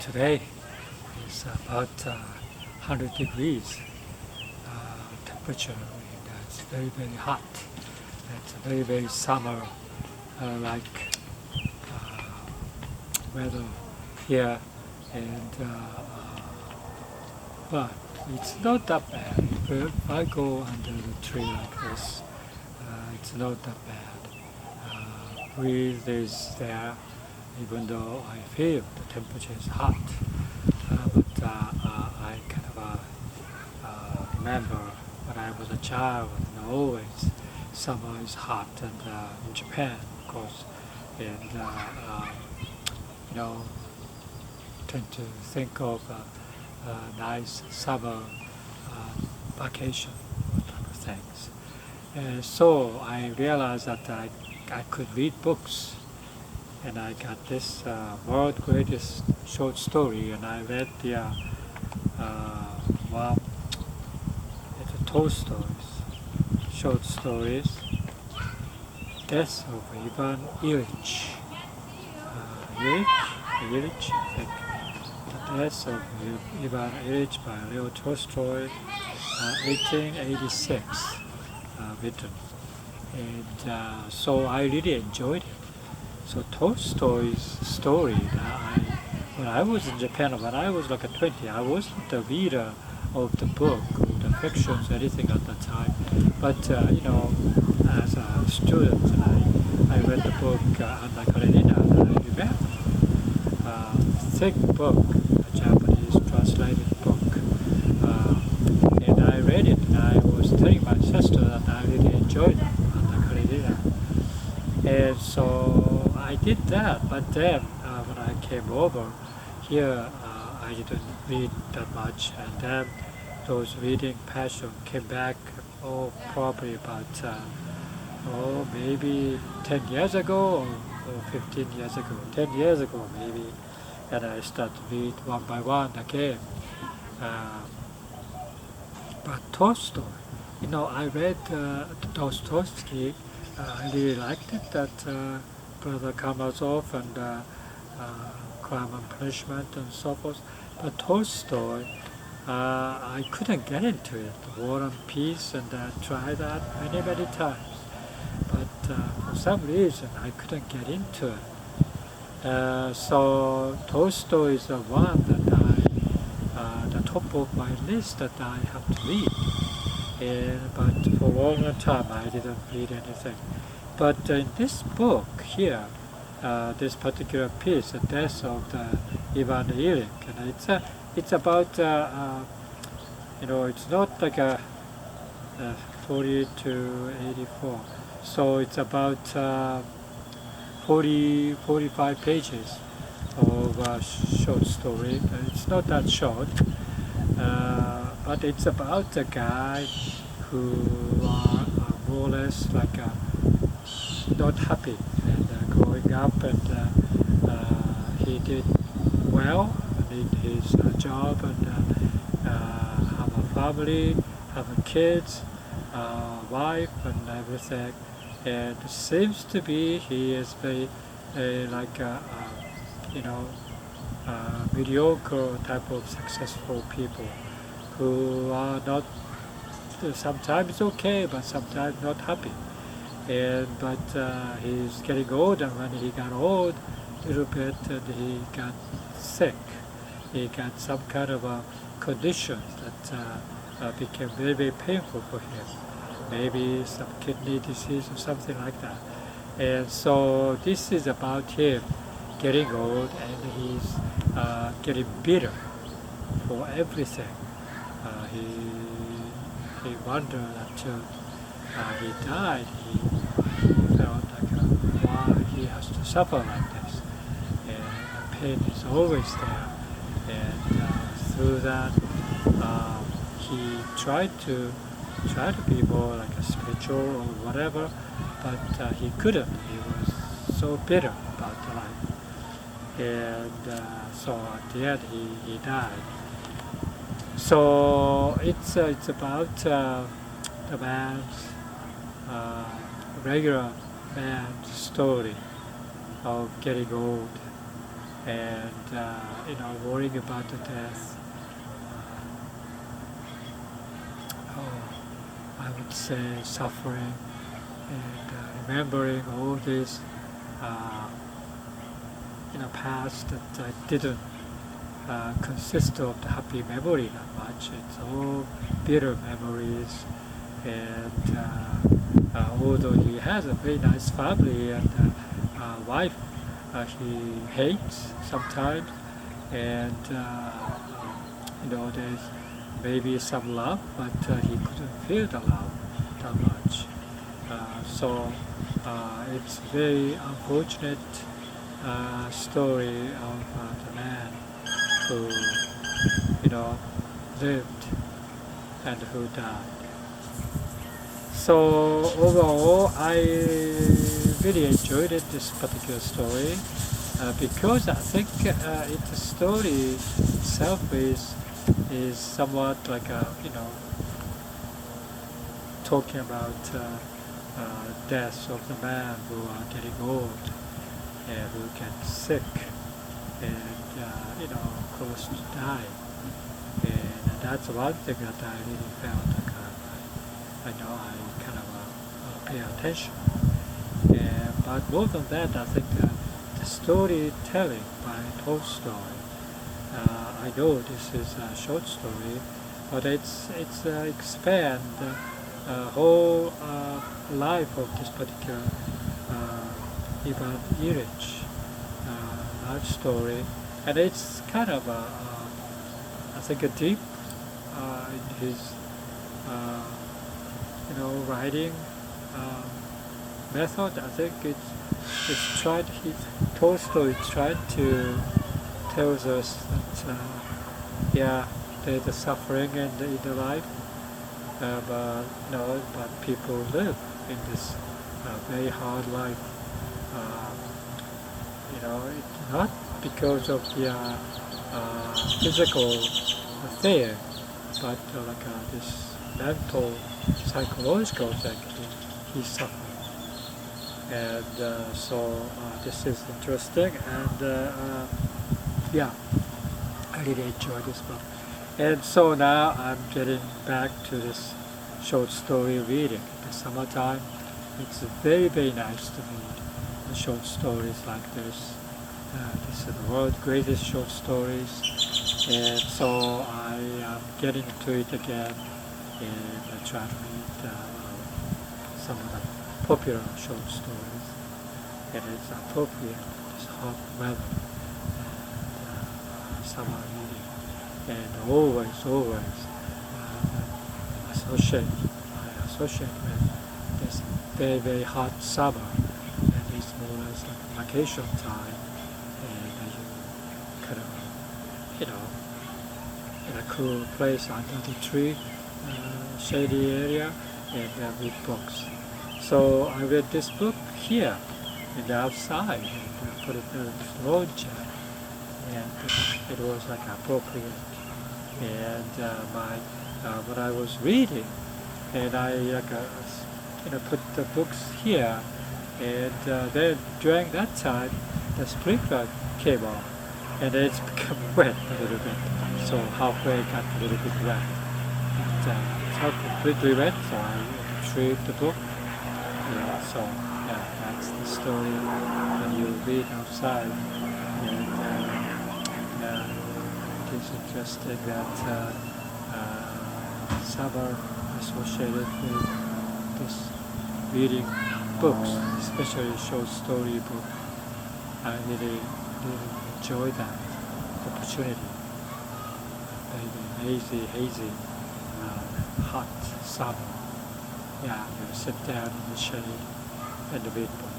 today is about 100 degrees temperature, and it's very, very hot. It's a very, very summer like weather here, and but it's not that bad. If I go under the tree like this, it's not that bad. Breeze is there, even though I feel the temperature is hot. But I kind of remember when I was a child, always summer is hot, and in Japan, of course, and tend to think of a nice summer vacation type of things. And so I realized that I could read books, and I got this world greatest short story, and I read the Tolstoy's short stories, Death of Ivan Ilych. Ilych, I think. The Death of Ivan Ilych by Leo Tolstoy, 1886, written. And so I really enjoyed it. So Tolstoy's story, when I was in Japan, when I was like a 20, I wasn't the reader of the book, or the fictions, anything at that time. But as a student, I read the book Anna Karenina, and I remember thick book, a Japanese translated book, and I read it, and I was telling my sister that I really enjoyed it, Anna Karenina. And so I did that, but then when I came over here, I didn't read that much, and then those reading passion came back, probably about maybe 10 years ago or 15 years ago, 10 years ago maybe, and I started to read one by one again. But Tolstoy, I read Dostoevsky. I really liked it, that Brother Karamazov and Crime and Punishment and so forth. But Tolstoy, I couldn't get into it. War and Peace, and I tried that many, many times. But for some reason, I couldn't get into it. So Tolstoy is the one that the top of my list that I have to read. But for a long time, I didn't read anything. But in this book here, this particular piece, The Death of Ivan Ilych, and it's about, it's not like a 40 to 84. So it's about 45 pages of a short story. It's not that short, but it's about a guy who are more or less like not happy, and growing up, and he did well in his job, and have a family, have kids, wife, and everything. And it seems to be he is very mediocre type of successful people who are not sometimes okay, but sometimes not happy. But he's getting old, and when he got old a little bit, and he got sick. He got some kind of a condition that became very, very painful for him. Maybe some kidney disease or something like that. And so this is about him getting old, and he's getting bitter for everything. He wondered until he died, he felt like why he has to suffer like this. And the pain is always there. And through that, he tried to be more like a spiritual or whatever, but he couldn't. He was so bitter about the life. And so at the end, he died. So it's about the man's regular man's story of getting old and worrying about the death. I would say suffering, and remembering all this past that I didn't consist of the happy memory that much. It's all bitter memories, and although he has a very nice family and wife, he hates sometimes, and there's maybe some love, but he couldn't feel the love that much. So it's very unfortunate story of the man who lived and who died. So overall, I really enjoyed this particular story because I think the story itself is somewhat like talking about death of the man who are getting old and who gets sick and close to die. And that's one thing that I really felt like I kind of pay attention. But more than that, I think the storytelling by Tolstoy. I know this is a short story, but it's expand the whole life of this particular Ivan Ilych life story, and it's kind of I think a deep in his writing method. I think Tolstoy tried to tells us that there's a suffering in the life, but people live in this very hard life. It's not because of the physical affair, but this mental, psychological thing he's suffering. And so this is interesting, and I really enjoyed this book. And so now I'm getting back to this short story reading. In the summertime, it's very, very nice to read the short stories like this. These are the world's greatest short stories. And so I am getting into it again, and I try to read some of the popular short stories. And it's appropriate, this hot weather. Summer reading, and always associate with this very, very hot summer, and it's more or less like vacation time, and you kind of in a cool place under the tree, shady area, and read books. So I read this book here in the outside, and put it in this lawn chair. And it was like appropriate, and what I was reading, and I put the books here, and then during that time the sprinkler came on, and it's become wet a little bit, so halfway it got a little bit wet, but it's not completely wet, so I retrieved the book. So that's the story when you read outside. It is interesting that summer associated with this reading books, especially short story book. I really enjoy that opportunity. Maybe hazy, hot summer. You sit down in the shade and read books.